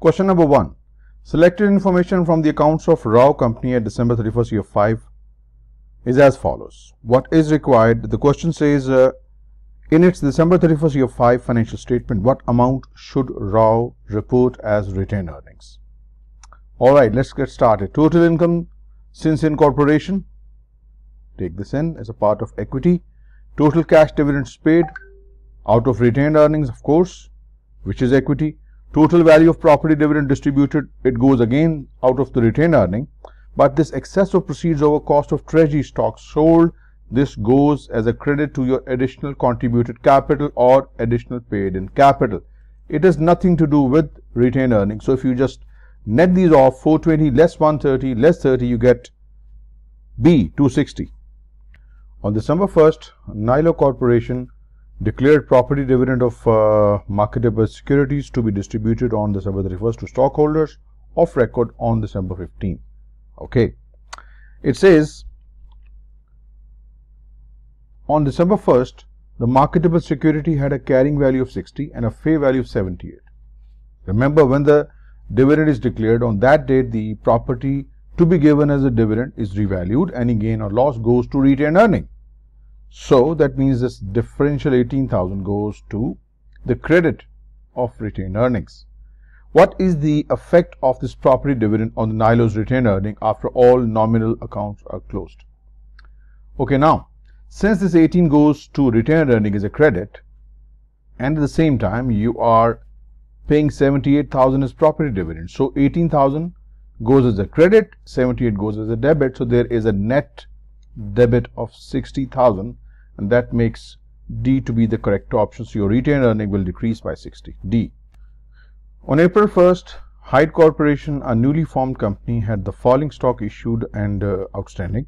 Question number 1. Selected information from the accounts of Rao Company at December 31st, year 5 is as follows. What is required? The question says, in its December 31st, year 5 financial statement, what amount should Rao report as retained earnings? Alright, let's get started. Total income since incorporation. Take this in as a part of equity. Total cash dividends paid out of retained earnings, of course, which is equity. Total value of property dividend distributed, it goes again out of the retained earning. But this excess of proceeds over cost of treasury stock sold, this goes as a credit to your additional contributed capital or additional paid in capital. It has nothing to do with retained earnings. So if you just net these off, 420 less 130 less 30, you get B, 260. On December 1st, Nilo Corporation declared property dividend of marketable securities to be distributed on December 31st to stockholders of record on December 15th. Okay. It says, on December 1st, the marketable security had a carrying value of 60 and a fair value of 78. Remember, when the dividend is declared, on that date, the property to be given as a dividend is revalued. Any gain or loss goes to retained earning. So that means this differential 18,000 goes to the credit of retained earnings. What is the effect of this property dividend on the Nilo's retained earning after all nominal accounts are closed? Okay, now, since this 18 goes to retained earning as a credit, and at the same time you are paying 78,000 as property dividend, so 18,000 goes as a credit, 78 goes as a debit, so there is a net debit of 60,000, and that makes D to be the correct option. So your retained earning will decrease by 60. D. On April 1st, Hyde Corporation, a newly formed company, had the following stock issued and outstanding.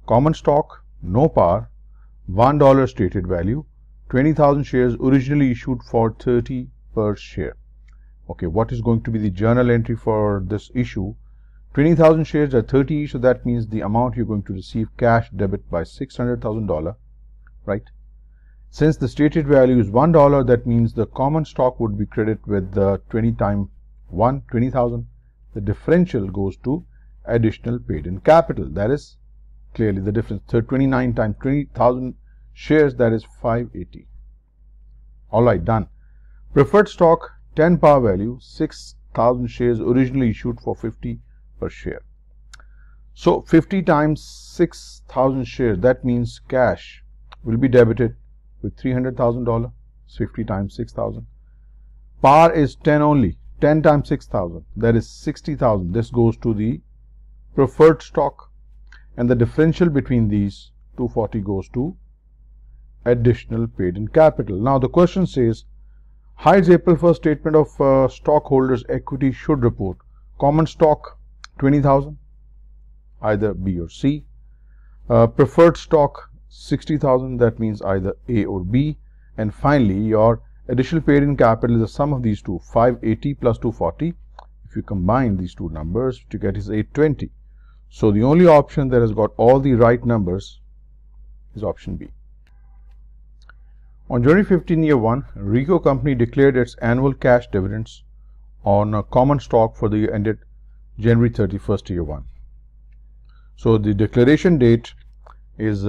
Common stock, no par, $1 stated value, 20,000 shares originally issued for 30 per share. Okay, what is going to be the journal entry for this issue? 20,000 shares are 30 each, so that means the amount you're going to receive cash debit by $600,000, right? Since the stated value is $1, that means the common stock would be credited with 20 times 1, 20,000. The differential goes to additional paid in capital. That is clearly the difference. 29 times 20,000 shares, that is 580. Alright, done. Preferred stock, 10 par value, 6,000 shares originally issued for 50 per share. So 50 times 6,000 shares, that means cash will be debited with $300,000. 50 times 6,000. Par is 10 only. 10 times 6,000, that is 60,000. This goes to the preferred stock, and the differential between these 240 goes to additional paid in capital. Now the question says, Hyde's April 1st statement of stockholders' equity should report common stock 20,000, either B or C. Preferred stock 60,000, that means either A or B. And finally, your additional paid in capital is the sum of these two, 580 plus 240. If you combine these two numbers, what you get is 820. So the only option that has got all the right numbers is option B. On January 15, year 1, Rico Company declared its annual cash dividends on common stock for the year ended January 31st, year 1. So the declaration date is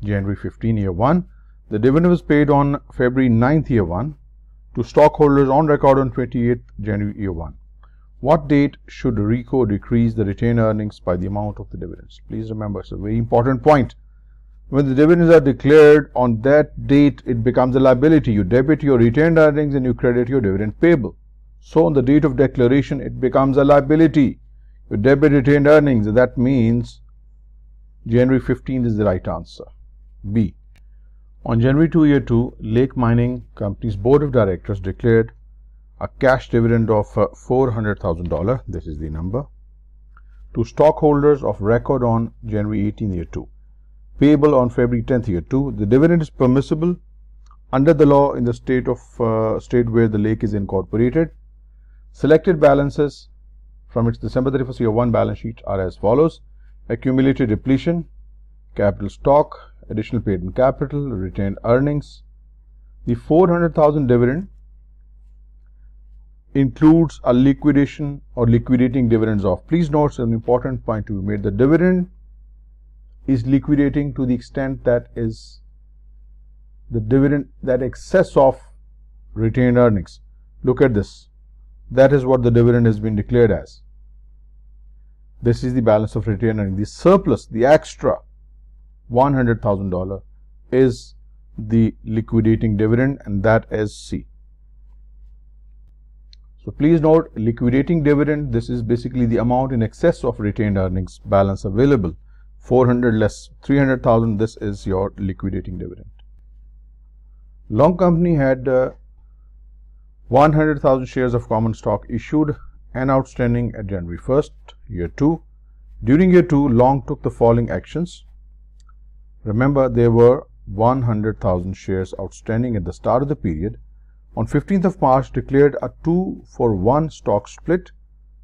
January 15, year 1. The dividend was paid on February 9th, year 1 to stockholders on record on 28th January, year 1. What date should Rico decrease the retained earnings by the amount of the dividends? Please remember, it's a very important point. When the dividends are declared on that date, it becomes a liability. You debit your retained earnings and you credit your dividend payable. So on the date of declaration, it becomes a liability. You debit retained earnings. That means January 15th is the right answer. B. On January 2, year 2, Lake Mining Company's board of directors declared a cash dividend of $400,000. This is the number. To stockholders of record on January 18, year 2. Payable on February 10th, year 2. The dividend is permissible under the law in the state where the lake is incorporated. Selected balances from its December 31st, year 1 balance sheet are as follows. Accumulated depletion, capital stock, additional paid in capital, retained earnings. The 400,000 dividend includes a liquidation or liquidating dividends of. Please note an important point to be made. The dividend is liquidating to the extent that is the dividend, that excess of retained earnings. Look at this. That is what the dividend has been declared as. This is the balance of retained earnings. The surplus, the extra $100,000 is the liquidating dividend, and that is C. So please note, liquidating dividend, this is basically the amount in excess of retained earnings balance available. 400 less 300,000, this is your liquidating dividend. Long company had 100,000 shares of common stock issued and outstanding at January 1st, year 2. During year 2, Long took the following actions. Remember, there were 100,000 shares outstanding at the start of the period. On 15th of March, declared a 2-for-1 stock split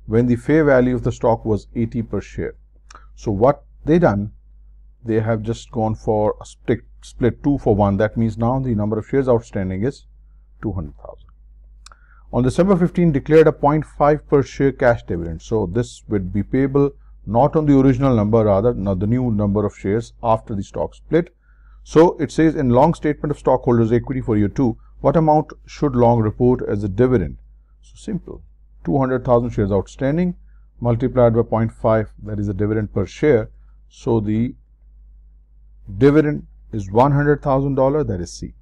when the fair value of the stock was 80 per share. So what they done, they have just gone for a split 2-for-1. That means now the number of shares outstanding is 200,000. On December 15, declared a 0.5 per share cash dividend. So this would be payable not on the original number, rather not the new number of shares after the stock split. So it says in Long statement of stockholders' equity for year 2, what amount should Long report as a dividend? So simple, 200,000 shares outstanding multiplied by 0.5, that is a dividend per share. So the dividend is $100,000, that is C.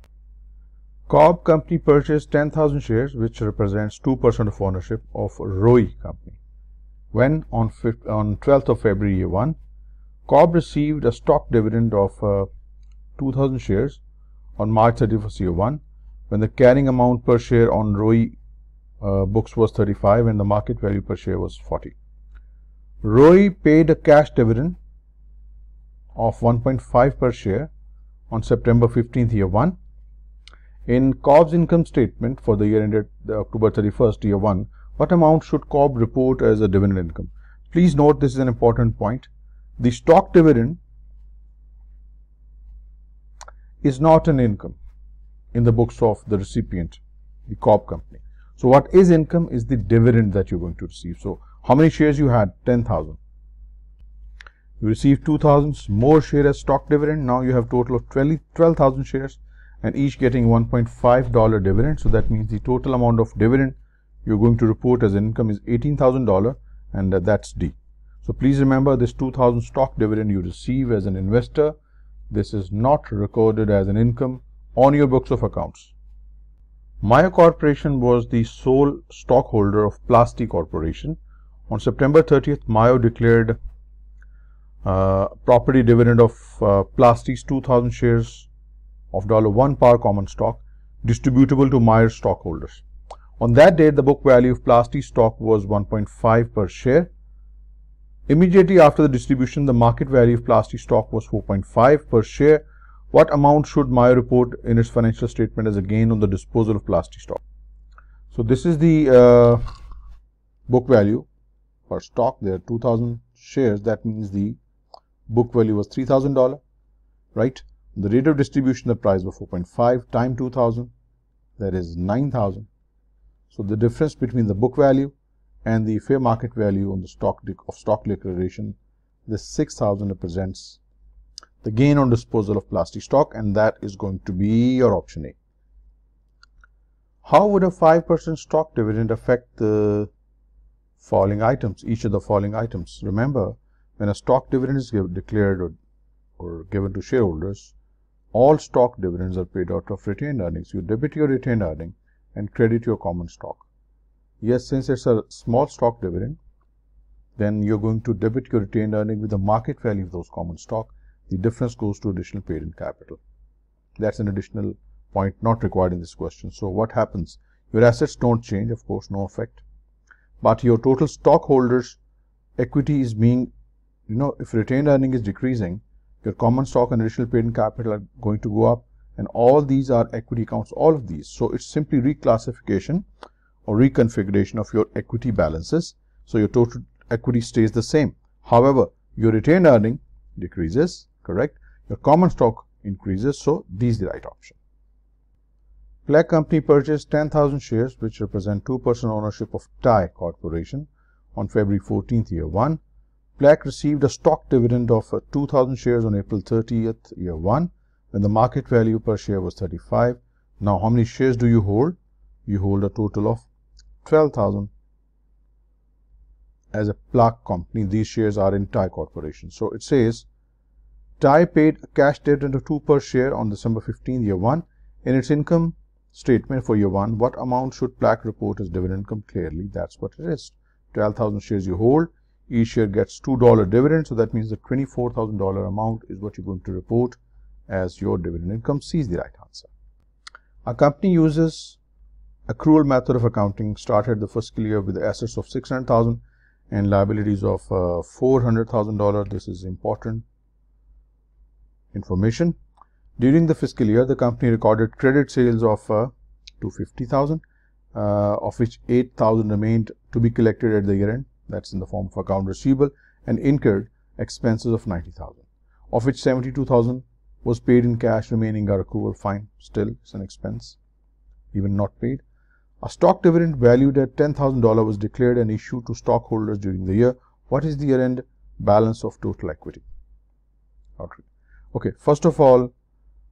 Cobb Company purchased 10,000 shares, which represents 2% of ownership of Roy Company. When on 12th of February year 1, Cobb received a stock dividend of 2,000 shares on March 31st year 1, when the carrying amount per share on Roy books was 35 and the market value per share was 40. Roy paid a cash dividend of 1.5 per share on September 15th year 1. In Cobb's income statement for the year ended October 31st year 1, what amount should Cobb report as a dividend income? Please note, this is an important point. The stock dividend is not an income in the books of the recipient, the Cobb Company. So what is income is the dividend that you're going to receive. So how many shares you had? 10,000. You received 2,000 more shares as stock dividend. Now you have total of 12,000 shares and each getting $1.5 dividend. So that means the total amount of dividend you're going to report as income is $18,000, and that's D. So please remember, this 2,000 stock dividend you receive as an investor, this is not recorded as an income on your books of accounts. Mayo Corporation was the sole stockholder of Plasti Corporation. On September 30th, Mayo declared property dividend of Plasti's 2,000 shares of $1 par common stock distributable to Mayo's stockholders. On that date, the book value of Plasti stock was 1.5 per share. Immediately after the distribution, the market value of Plasti stock was 4.5 per share. What amount should Mayo report in its financial statement as a gain on the disposal of Plasti stock? So this is the book value per stock. There are 2,000 shares. That means the book value was $3,000, right? The rate of distribution, the price was 4.5 times 2,000, that is 9,000. So the difference between the book value and the fair market value on the stock declaration, this 6,000 represents the gain on disposal of Plasti stock, and that is going to be your option A. How would a 5% stock dividend affect the following items, each of the following items? Remember, when a stock dividend is declared or given to shareholders, all stock dividends are paid out of retained earnings. You debit your retained earning and credit your common stock. Yes, since it's a small stock dividend, then you're going to debit your retained earning with the market value of those common stock. The difference goes to additional paid-in capital. That's an additional point not required in this question. So what happens? Your assets don't change, of course, no effect. But your total stockholders' equity is being, if retained earning is decreasing, your common stock and additional paid-in capital are going to go up, and all these are equity accounts, all of these. So it's simply reclassification or reconfiguration of your equity balances. So your total equity stays the same. However, your retained earning decreases, correct? Your common stock increases, so this is the right option. Black Company purchased 10,000 shares, which represent 2% ownership of TIE Corporation on February 14th, year 1. Black received a stock dividend of 2,000 shares on April 30th, year 1, when the market value per share was 35. Now, how many shares do you hold? You hold a total of 12,000. As a Black Company, these shares are in TIE Corporation. So it says, TIE paid a cash dividend of 2 per share on December 15th, year 1. In its income statement for year 1, what amount should Black report as dividend income? Clearly, that's what it is. 12,000 shares you hold. Each share gets $2 dividend, so that means the $24,000 amount is what you're going to report as your dividend income. C is the right answer. A company uses accrual method of accounting, started the fiscal year with assets of $600,000 and liabilities of $400,000. This is important information. During the fiscal year, the company recorded credit sales of $250,000, of which $8,000 remained to be collected at the year end. That's in the form of account receivable, and incurred expenses of $90,000, of which $72,000 was paid in cash, remaining are accrual. Fine, still it's an expense, even not paid. A stock dividend valued at $10,000 was declared and issued to stockholders during the year. What is the year-end balance of total equity? Okay, first of all,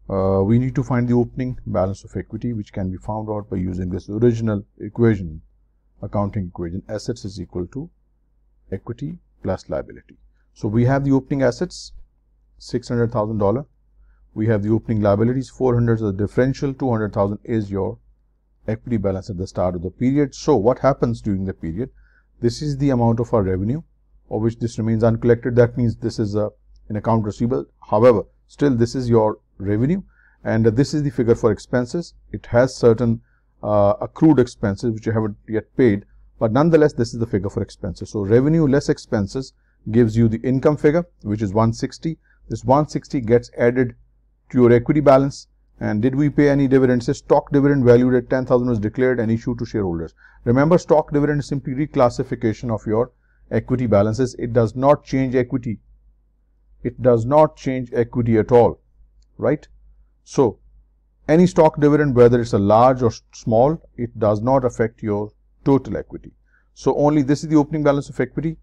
we need to find the opening balance of equity, which can be found out by using this original equation, accounting equation. Assets is equal to equity plus liability. So we have the opening assets, $600,000. We have the opening liabilities, 400 is the differential, 200,000 is your equity balance at the start of the period. So what happens during the period? This is the amount of our revenue, of which this remains uncollected. That means this is an account receivable. However, still this is your revenue, and this is the figure for expenses. It has certain accrued expenses which you haven't yet paid, but nonetheless this is the figure for expenses. So revenue less expenses gives you the income figure, which is 160. This 160 gets added to your equity balance. And did we pay any dividends? Stock dividend valued at 10,000 was declared and issued to shareholders. Remember, stock dividend is simply reclassification of your equity balances. It does not change equity. It does not change equity at all, right? So any stock dividend, whether it's a large or small, it does not affect your total equity. So only this is the opening balance of equity.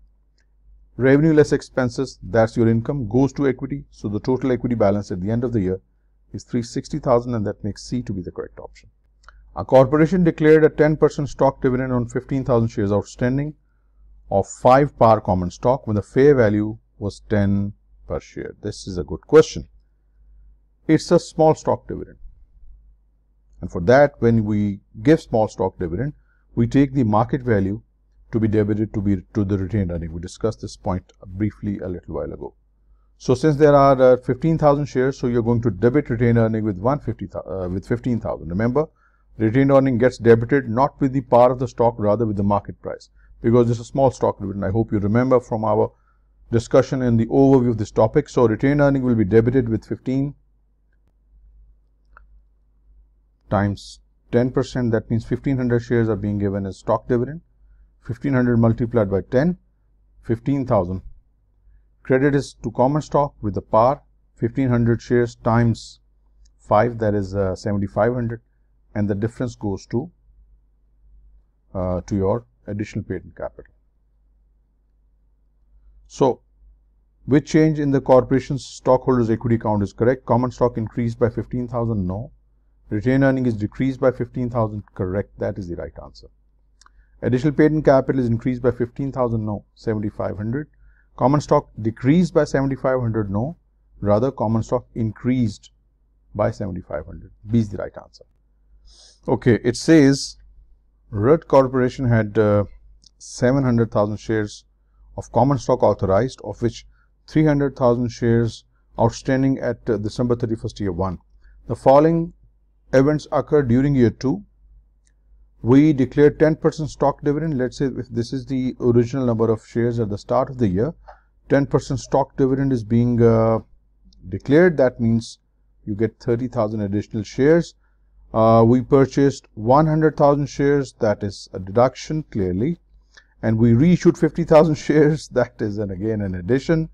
Revenue less expenses, that's your income, goes to equity. So the total equity balance at the end of the year is $360,000, and that makes C to be the correct option. A corporation declared a 10% stock dividend on 15,000 shares outstanding of 5 par common stock when the fair value was 10 per share. This is a good question. It's a small stock dividend, and for that, when we give small stock dividend, we take the market value to be debited to the retained earning. We discussed this point briefly a little while ago. So since there are 15,000 shares, so you're going to debit retained earning with 15,000. Remember, retained earning gets debited not with the par of the stock, rather with the market price, because this is a small stock dividend. I hope you remember from our discussion in the overview of this topic. So retained earning will be debited with 15 times 10%. That means 1,500 shares are being given as stock dividend. 1,500 multiplied by 10, 15,000. Credit is to common stock with the par. 1,500 shares times 5, that is 7,500, and the difference goes to your additional paid-in capital. So, which change in the corporation's stockholders' equity count is correct? Common stock increased by 15,000. No. Retained earning is decreased by 15,000. Correct. That is the right answer. Additional paid-in capital is increased by 15,000. No. 7,500. Common stock decreased by 7,500. No. Rather, common stock increased by 7,500. B is the right answer. Okay. It says Rudd Corporation had 700,000 shares of common stock authorized, of which 300,000 shares outstanding at December 31st, year 1. The following events occurred during year 2. We declared 10% stock dividend. Let's say if this is the original number of shares at the start of the year, 10% stock dividend is being declared. That means you get 30,000 additional shares. We purchased 100,000 shares. That is a deduction, clearly. And we reissued 50,000 shares. That is again an addition.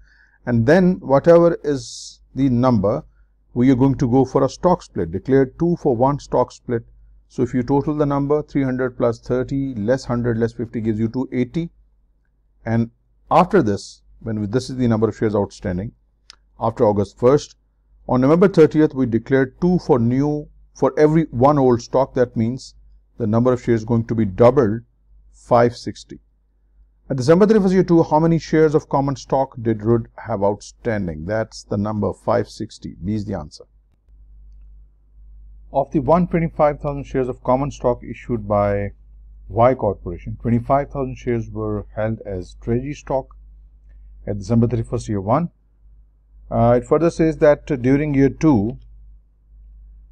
And then whatever is the number, we are going to go for a stock split. Declared 2 for 1 stock split. So if you total the number, 300 plus 30 less 100 less 50 gives you 280. And after this, this is the number of shares outstanding after August 1st. On November 30th, we declared 2 for every 1 old stock. That means the number of shares is going to be doubled, 560. At December 31st, year 2, how many shares of common stock did RUD have outstanding? That's the number, 560. B is the answer. Of the 125,000 shares of common stock issued by Y Corporation, 25,000 shares were held as treasury stock at December 31st, year 1. It further says that during year 2,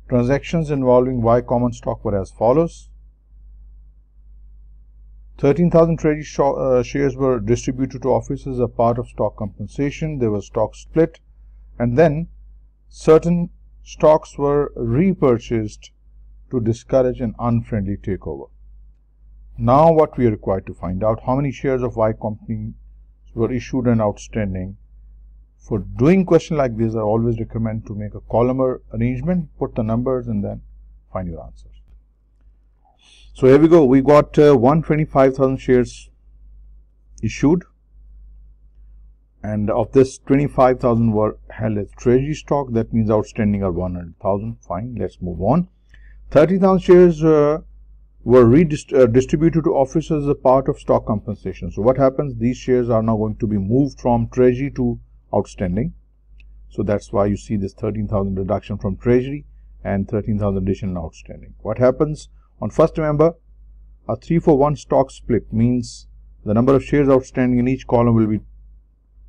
transactions involving Y common stock were as follows. 13,000 treasury shares were distributed to officers as a part of stock compensation. There was stock split, and then certain stocks were repurchased to discourage an unfriendly takeover. Now what we are required to find out, how many shares of Y company were issued and outstanding. For doing question like this, I always recommend to make a columnar arrangement, put the numbers and then find your answers. So here we go, we got 125,000 shares issued, and of this 25,000 were held as treasury stock. That means outstanding are 100,000. Fine, let's move on. 30,000 shares were distributed to officers as a part of stock compensation. So what happens? These shares are now going to be moved from treasury to outstanding. So that's why you see this 13,000 reduction from treasury and 13,000 addition outstanding. What happens? On 1st November, a 3-for-1 stock split means the number of shares outstanding in each column will be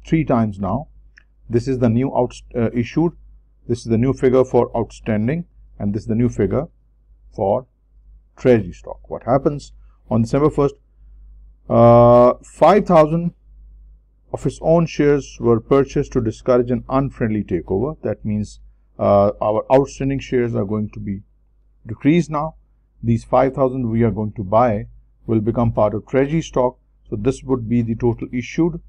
3 times now. This is the new issued, this is the new figure for outstanding, and this is the new figure for treasury stock. What happens? On December 1st, 5,000 of its own shares were purchased to discourage an unfriendly takeover. That means our outstanding shares are going to be decreased now. These 5,000 we are going to buy will become part of treasury stock. So this would be the total issued,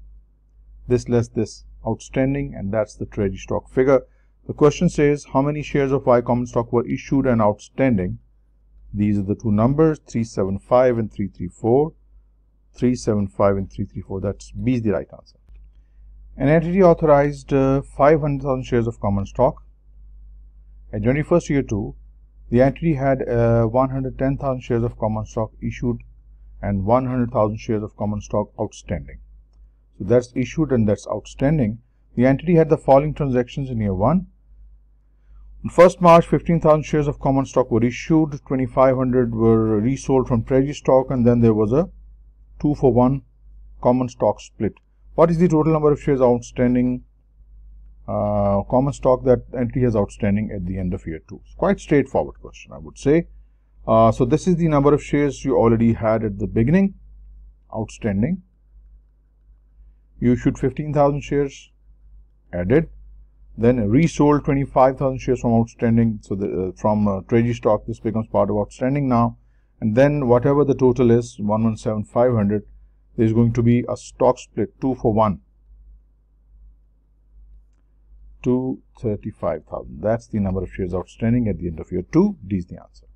this less this outstanding, and that's the treasury stock figure. The question says how many shares of Y common stock were issued and outstanding. These are the two numbers, 375 and 334. 375 and 334. That's B is the right answer. An entity authorized 500,000 shares of common stock. At 21st year 2, the entity had 110,000 shares of common stock issued and 100,000 shares of common stock outstanding. So that's issued and that's outstanding. The entity had the following transactions in year 1. On 1st March, 15,000 shares of common stock were issued, 2,500 were resold from treasury stock, and then there was a 2-for-1 common stock split. What is the total number of shares outstanding, common stock that entity has outstanding at the end of year 2? It's quite straightforward question, I would say. So this is the number of shares you already had at the beginning, outstanding. You issued 15,000 shares, added, then resold 25,000 shares from outstanding. So from treasury stock, this becomes part of outstanding now. And then whatever the total is, 117,500, there is going to be a stock split, 2-for-1, 235,000. That's the number of shares outstanding at the end of year 2. D is the answer.